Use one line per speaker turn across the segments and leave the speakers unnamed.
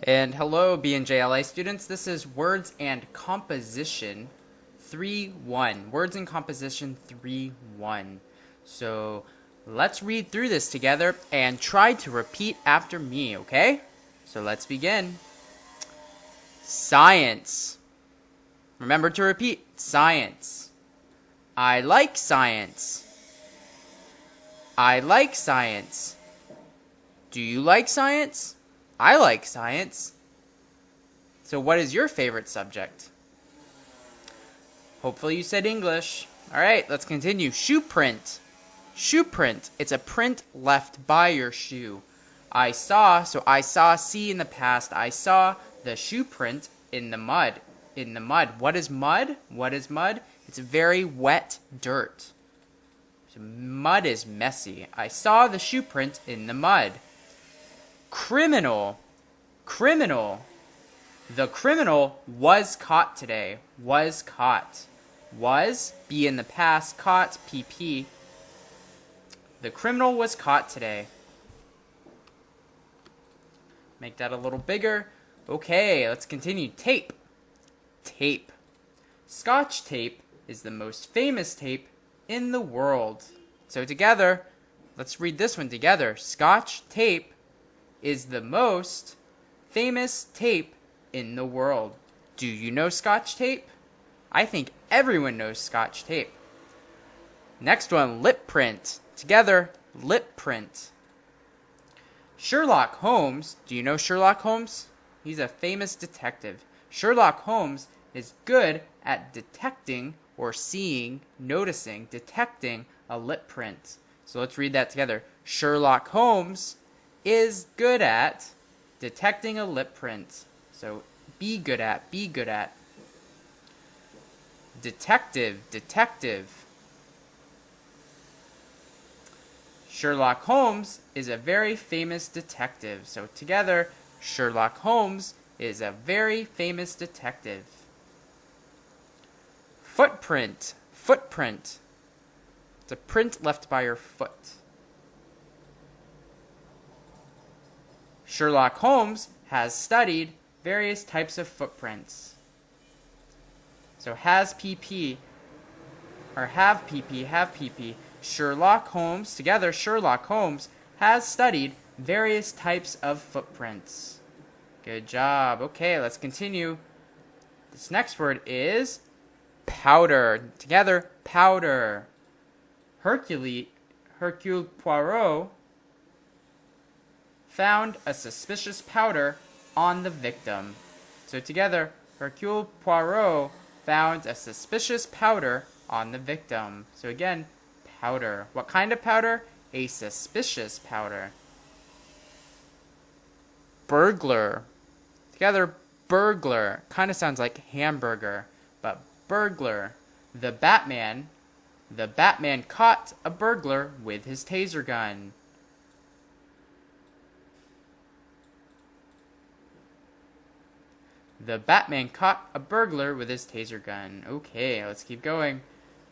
And hello, BNJ students. This is Words and Composition 3.1. Words and Composition 3.1. So let's read through this together and try to repeat after me, okay? So let's begin. Science. Remember to repeat. Science. I like science. I like science. Do you like science? I like science. So what is your favorite subject? Hopefully you said English. Alright, let's continue. Shoe print. Shoe print. It's a print left by your shoe. I saw, see in the past. I saw the shoe print in the mud. In the mud. What is mud? What is mud? It's very wet dirt. So mud is messy. I saw the shoe print in the mud. Criminal. Criminal. The criminal was caught today. Was caught. Was, be in the past, caught, PP. The criminal was caught today. Make that a little bigger. Okay, let's continue. Tape. Tape. Scotch tape is the most famous tape in the world. So together, let's read this one together. Scotch tape is the most famous tape in the world. Do you know Scotch tape? I think everyone knows Scotch tape. Next one, lip print. Together, lip print. Sherlock Holmes. Do you know Sherlock Holmes? He's a famous detective. Sherlock Holmes is good at detecting or seeing, noticing, detecting a lip print. So let's read that together. Sherlock Holmes is good at detecting a lip print. So be good at, be good at. Detective, detective. Sherlock Holmes is a very famous detective. So together, Sherlock Holmes is a very famous detective. Footprint, footprint. It's a print left by your foot. Sherlock Holmes has studied various types of footprints. So has PP, or have PP. Sherlock Holmes, together Sherlock Holmes has studied various types of footprints. Good job. Okay, let's continue. This next word is powder. Together, powder. Hercule Poirot found a suspicious powder on the victim. So together, Hercule Poirot found a suspicious powder on the victim. So again, powder. What kind of powder? A suspicious powder. Burglar. Together, burglar. Kind of sounds like hamburger, but burglar. The Batman caught a burglar with his taser gun. The Batman caught a burglar with his taser gun. Okay, let's keep going.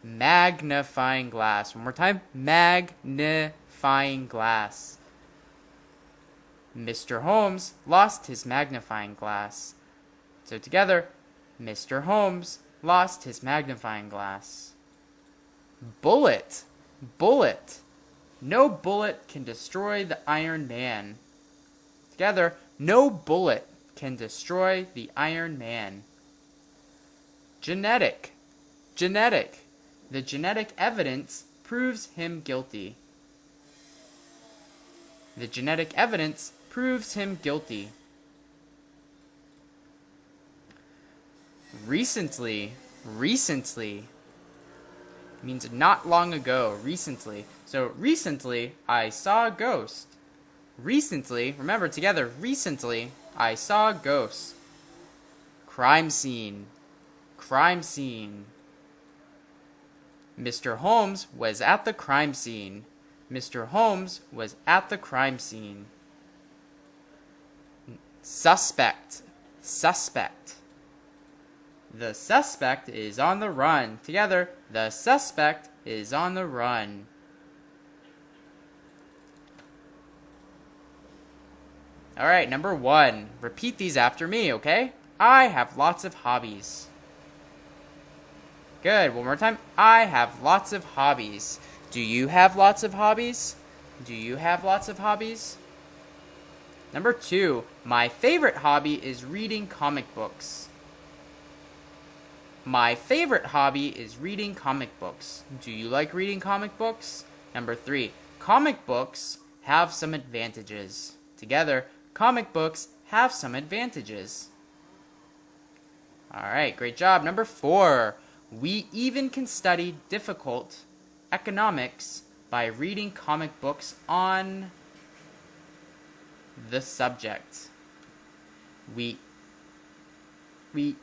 Magnifying glass. One more time. Magnifying glass. Mr. Holmes lost his magnifying glass. So together, Mr. Holmes lost his magnifying glass. Bullet. Bullet. No bullet can destroy the Iron Man. Together, no bullet can destroy the Iron Man. Genetic. Genetic. The genetic evidence proves him guilty. The genetic evidence proves him guilty. Recently. Recently means not long ago. Recently. So recently I saw a ghost. Recently, remember together, recently I saw a ghost. Crime scene. Crime scene. Mr. Holmes was at the crime scene. Mr. Holmes was at the crime scene. Suspect. Suspect. The suspect is on the run. Together, the suspect is on the run. All right, number 1. Repeat these after me, okay? I have lots of hobbies. Good. One more time. I have lots of hobbies. Do you have lots of hobbies? Do you have lots of hobbies? Number 2. My favorite hobby is reading comic books. My favorite hobby is reading comic books. Do you like reading comic books? Number 3. Comic books have some advantages. Together, comic books have some advantages. All right, great job. Number 4. We even can study difficult economics by reading comic books on the subject. We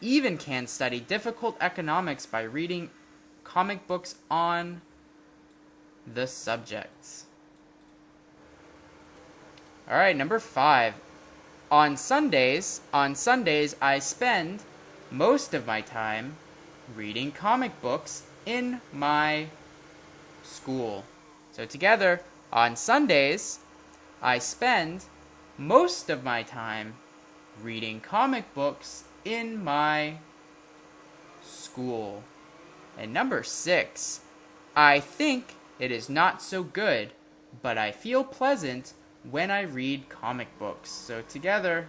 even can study difficult economics by reading comic books on the subject. All right, number 5. On Sundays, I spend most of my time reading comic books in my school. So together, on Sundays, I spend most of my time reading comic books in my school. And number 6, I think it is not so good, but I feel pleasant when I read comic books. So together,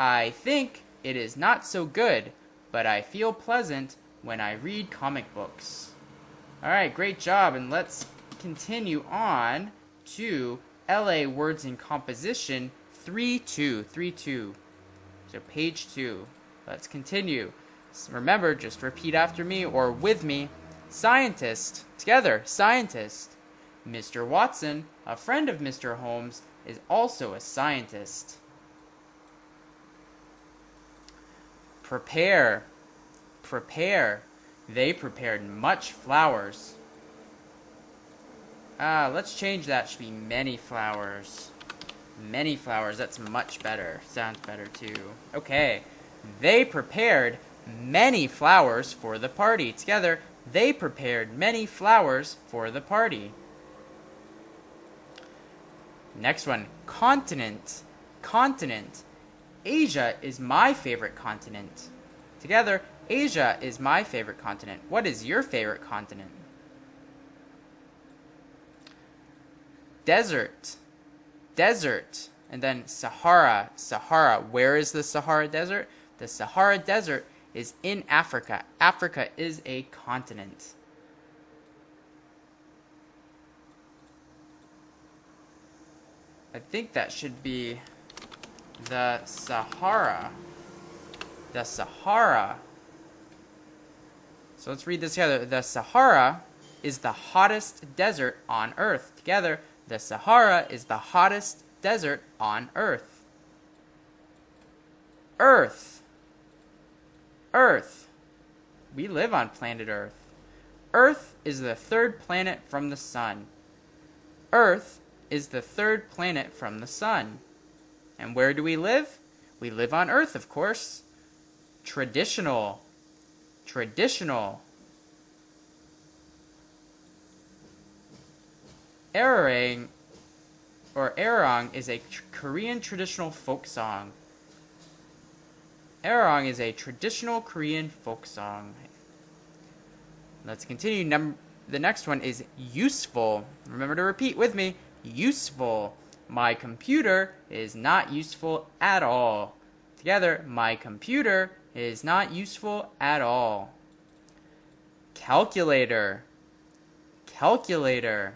I think it is not so good, but I feel pleasant when I read comic books. All right, great job. And let's continue on to LA Words in Composition 3-2. So page 2. Let's continue. So remember, just repeat after me or with me. Scientist. Together, scientist. Mr. Watson, a friend of Mr. Holmes, is also a scientist. Prepare. They prepared much flowers. Let's change that. Should be many flowers. Many flowers. That's much better. Sounds better too. Okay. They prepared many flowers for the party. Together, they prepared many flowers for the party. Next one. Continent. Asia is my favorite continent. Together, Asia is my favorite continent. What is your favorite continent? Desert. And then Sahara. Where is the Sahara Desert? The Sahara Desert is in Africa. Africa is a continent. I think that should be the Sahara. The Sahara. So let's read this together. The Sahara is the hottest desert on Earth. Together, the Sahara is the hottest desert on Earth. Earth. We live on planet Earth. Earth is the third planet from the sun. Earth is the third planet from the sun. And where do we live? We live on Earth, of course. Traditional. Erang is a Korean traditional folk song. Erang is a traditional Korean folk song. Let's continue. The next one is useful. Remember to repeat with me. Useful. My computer is not useful at all. Together, my computer is not useful at all. Calculator. Calculators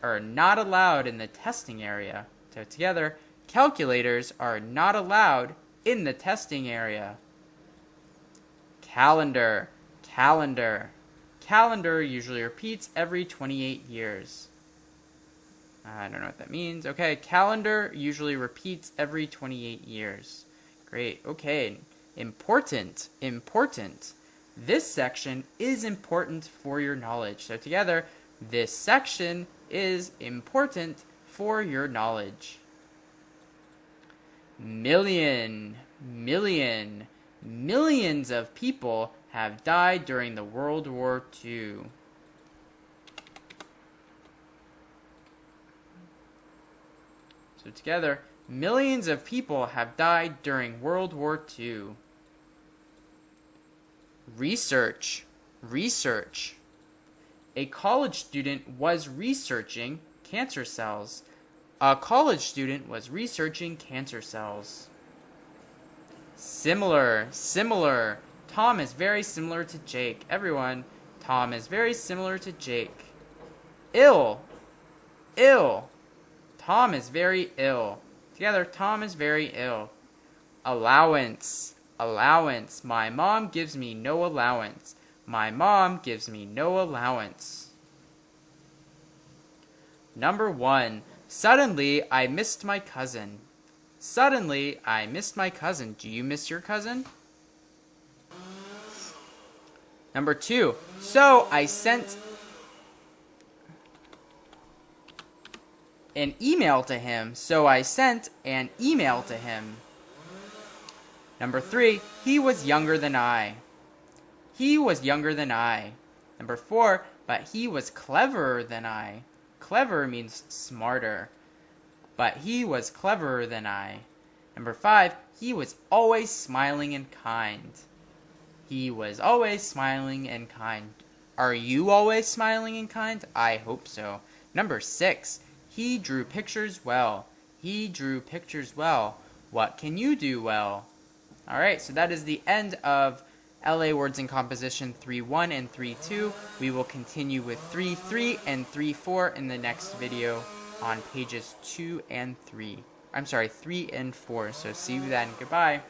are not allowed in the testing area. So together, calculators are not allowed in the testing area. Calendar. Calendar usually repeats every 28 years. I don't know what that means. Okay, calendar usually repeats every 28 years. Great. Okay, important. This section is important for your knowledge. So together, this section is important for your knowledge. Millions of people have died during the World War II. So together, millions of people have died during World War II. Research. Research. A college student was researching cancer cells. A college student was researching cancer cells. Similar. Similar. Tom is very similar to Jake. Everyone, Tom is very similar to Jake. Ill. Ill. Tom is very ill. Together, Tom is very ill. Allowance. Allowance. My mom gives me no allowance. My mom gives me no allowance. Number 1. Suddenly, I missed my cousin. Suddenly, I missed my cousin. Do you miss your cousin? Number 2. So, I sent an email to him. So, I sent an email to him. Number 3. He was younger than I. He was younger than I. Number 4. But he was cleverer than I. Clever means smarter. But he was cleverer than I. Number 5. He was always smiling and kind. He was always smiling and kind. Are you always smiling and kind? I hope so. Number 6. He drew pictures well. He drew pictures well. What can you do well? Alright, so that is the end of LA Words in Composition 3.1 and 3.2. We will continue with 3.3 and 3.4 in the next video on pages 2 and 3. I'm sorry, 3 and 4. So see you then. Goodbye.